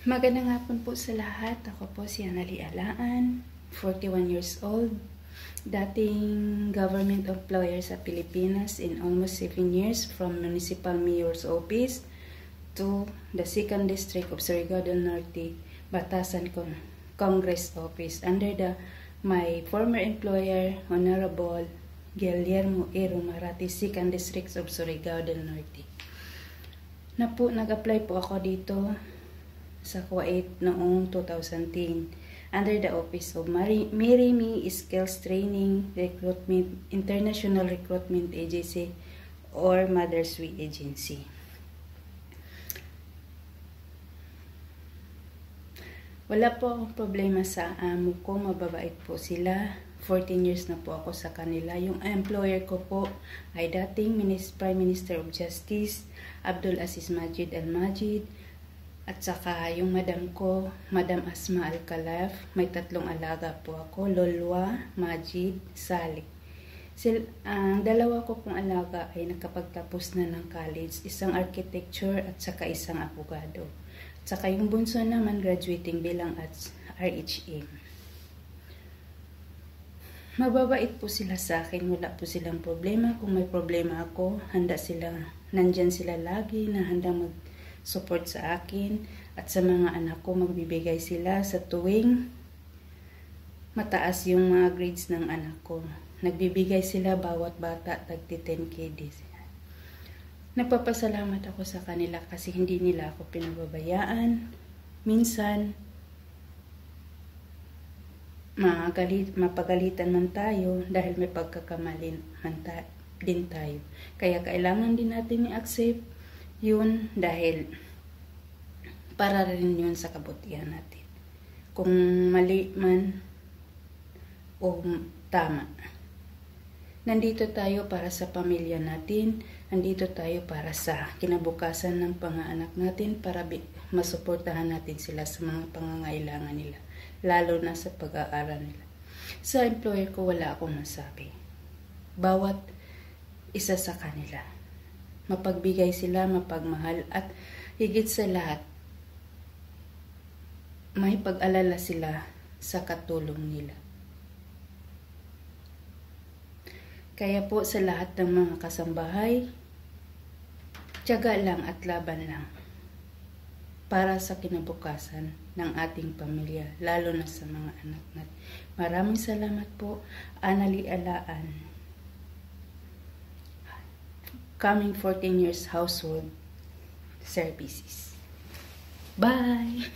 Magandang hapon po sa lahat. Ako po si Anali Alaan, 41 years old. Dating government employer sa Pilipinas in almost 7 years from Municipal Mayor's Office to the 2nd District of Surigao del Norte, Batasan Congress Office under my former employer, Honorable Guillermo Ero Marati, 2nd District of Surigao del Norte. Nag-apply po ako dito sa Kuwait noong 2010 under the Office of Mirimi Skills Training Recruitment International Recruitment Agency or Mother's Way Agency. Wala po akong problema sa amo ko, mababait po sila. 14 years na po ako sa kanila. Yung employer ko po ay dating Prime Minister of Justice Abdul Aziz Majid Al-Majid. At saka yung madam ko, Madam Asma Al-Khalaf, may 3 alaga po ako, Lolwa, Majid, Salik. Ang 2 ko pong alaga ay nakapagtapos na ng college, isang architecture at saka isang abogado. At saka yung bunso naman graduating bilang at RHM. Mababait po sila sa akin, wala po silang problema. Kung may problema ako, nandyan sila lagi na handa support sa akin at sa mga anak ko, magbibigay sila sa tuwing mataas yung mga grades ng anak ko. Nagbibigay sila bawat bata tagti 10K days. Nagpapasalamat ako sa kanila kasi hindi nila ako pinababayaan. Minsan mapagalitan man tayo dahil may pagkakamali din tayo. Kaya kailangan din natin i-accept yun dahil para rin yun sa kabutihan natin. Kung mali man o tama. Nandito tayo para sa pamilya natin. Nandito tayo para sa kinabukasan ng pang-aanak natin para masuportahan natin sila sa mga pangangailangan nila. Lalo na sa pag-aaral nila. Sa employer ko wala akong masabi. Bawat isa sa kanila. Mapagbigay sila, mapagmahal, at higit sa lahat, may pag-alala sila sa katulong nila. Kaya po sa lahat ng mga kasambahay, tiyaga lang at laban lang para sa kinabukasan ng ating pamilya, lalo na sa mga anak natin. Maraming salamat po, Anali Alaan. Coming 14 years household services. Bye!